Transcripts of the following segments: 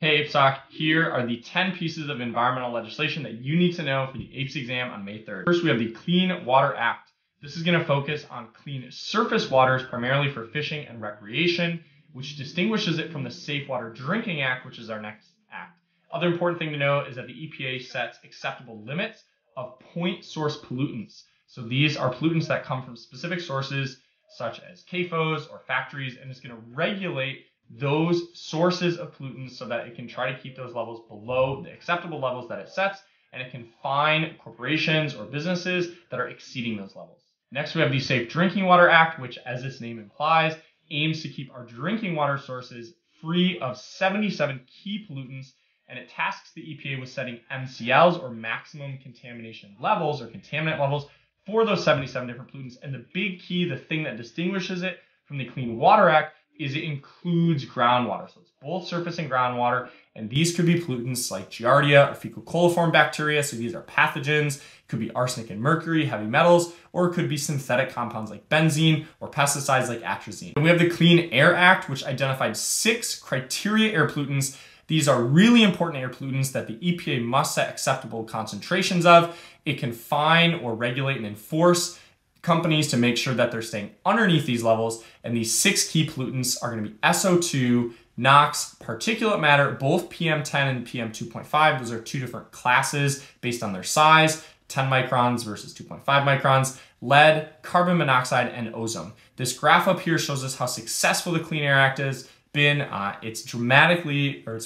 Hey APESOC, here are the 10 pieces of environmental legislation that you need to know for the APES exam on May 3rd. First, we have the Clean Water Act. This is going to focus on clean surface waters, primarily for fishing and recreation, which distinguishes it from the Safe Water Drinking Act, which is our next act. Other important thing to know is that the EPA sets acceptable limits of point source pollutants. So these are pollutants that come from specific sources, such as CAFOs or factories, and it's going to regulate those sources of pollutants so that it can try to keep those levels below the acceptable levels that it sets, and it can fine corporations or businesses that are exceeding those levels. Next, we have the Safe Drinking Water Act, which, as its name implies, aims to keep our drinking water sources free of 77 key pollutants, and it tasks the EPA with setting MCLs, or maximum contamination levels, or contaminant levels, for those 77 different pollutants. And the big key, the thing that distinguishes it from the Clean Water Act, is it includes groundwater. So it's both surface and groundwater, and these could be pollutants like Giardia or fecal coliform bacteria. So these are pathogens. It could be arsenic and mercury, heavy metals, or it could be synthetic compounds like benzene or pesticides like atrazine. And we have the Clean Air Act, which identified 6 criteria air pollutants. These are really important air pollutants that the EPA must set acceptable concentrations of. It can fine or regulate and enforce companies to make sure that they're staying underneath these levels. And these 6 key pollutants are going to be SO2, NOx, particulate matter, both PM10 and PM2.5. Those are 2 different classes based on their size, 10 microns versus 2.5 microns, lead, carbon monoxide, and ozone. This graph up here shows us how successful the Clean Air Act has been. It's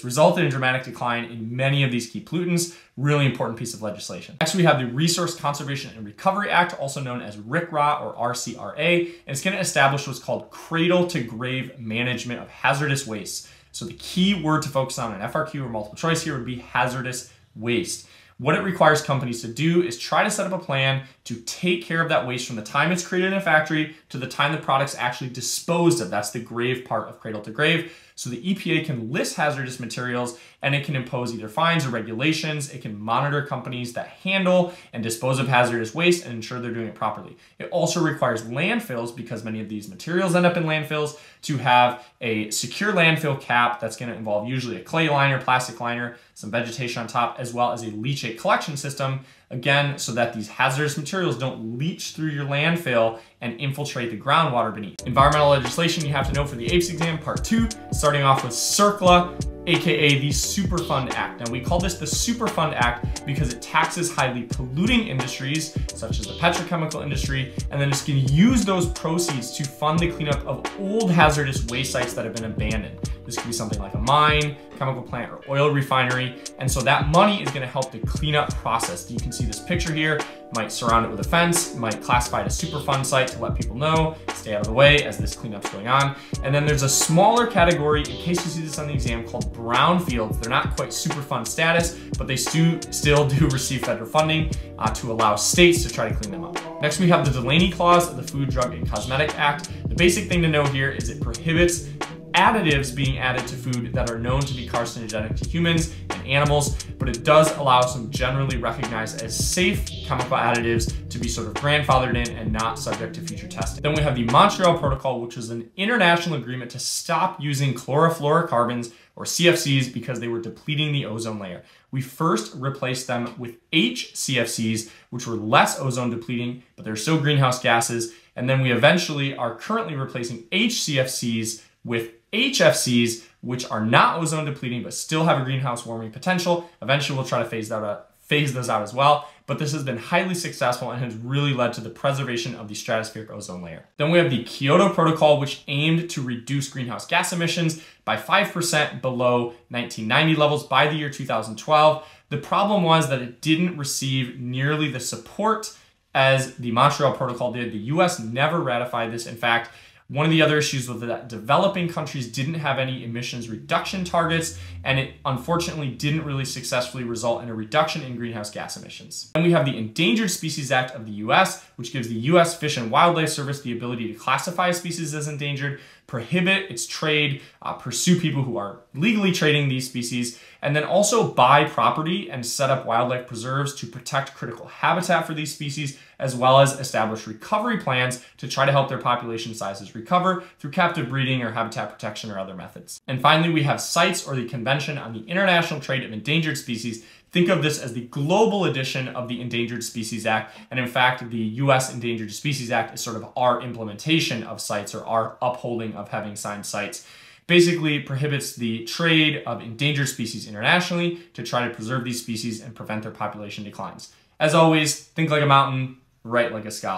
resulted in dramatic decline in many of these key pollutants. Really important piece of legislation. Next, we have the Resource Conservation and Recovery Act, also known as RCRA or RCRA, and it's going to establish what's called cradle-to-grave management of hazardous waste. So the key word to focus on an FRQ or multiple choice here would be hazardous waste. What it requires companies to do is try to set up a plan to take care of that waste from the time it's created in a factory to the time the product's actually disposed of. That's the grave part of cradle to grave. So the EPA can list hazardous materials, and it can impose either fines or regulations. It can monitor companies that handle and dispose of hazardous waste and ensure they're doing it properly. It also requires landfills, because many of these materials end up in landfills, to have a secure landfill cap that's going to involve usually a clay liner, plastic liner, some vegetation on top, as well as a leachate collection system, again, so that these hazardous materials don't leach through your landfill and infiltrate the groundwater beneath. Environmental legislation you have to know for the APES exam, part 2, starting off with CERCLA, aka the Superfund Act. Now, we call this the Superfund Act because it taxes highly polluting industries, such as the petrochemical industry, and then it's going to use those proceeds to fund the cleanup of old hazardous waste sites that have been abandoned. This could be something like a mine, chemical plant, or oil refinery. And so that money is going to help the cleanup process. You can see this picture here, might surround it with a fence, might classify it as Superfund site to let people know, stay out of the way as this cleanup's going on. And then there's a smaller category, in case you see this on the exam, called brownfields. They're not quite Superfund status, but they still do receive federal funding to allow states to try to clean them up. Next, we have the Delaney Clause of the Food, Drug, and Cosmetic Act. The basic thing to know here is it prohibits additives being added to food that are known to be carcinogenic to humans and animals, but it does allow some generally recognized as safe chemical additives to be sort of grandfathered in and not subject to future testing. Then we have the Montreal Protocol, which was an international agreement to stop using chlorofluorocarbons or CFCs because they were depleting the ozone layer. We first replaced them with HCFCs, which were less ozone depleting, but they're still greenhouse gases. And then we eventually are currently replacing HCFCs with HFCs, which are not ozone depleting but still have a greenhouse warming potential. Eventually we'll try to phase those out as well, but this has been highly successful and has really led to the preservation of the stratospheric ozone layer. Then we have the Kyoto Protocol, which aimed to reduce greenhouse gas emissions by 5% below 1990 levels by the year 2012. The problem was that it didn't receive nearly the support as the Montreal Protocol did. The US never ratified this. In fact, one of the other issues was that developing countries didn't have any emissions reduction targets, and it unfortunately didn't really successfully result in a reduction in greenhouse gas emissions. Then we have the Endangered Species Act of the US, which gives the US Fish and Wildlife Service the ability to classify a species as endangered, prohibit its trade, pursue people who are legally trading these species, and then also buy property and set up wildlife preserves to protect critical habitat for these species, as well as establish recovery plans to try to help their population sizes recover through captive breeding or habitat protection or other methods. And finally, we have CITES, or the Convention Convention on the International Trade of Endangered Species. Think of this as the global edition of the Endangered Species Act. And in fact, the US Endangered Species Act is sort of our implementation of CITES, or our upholding of having signed CITES. Basically prohibits the trade of endangered species internationally to try to preserve these species and prevent their population declines. As always, think like a mountain, write like a scholar.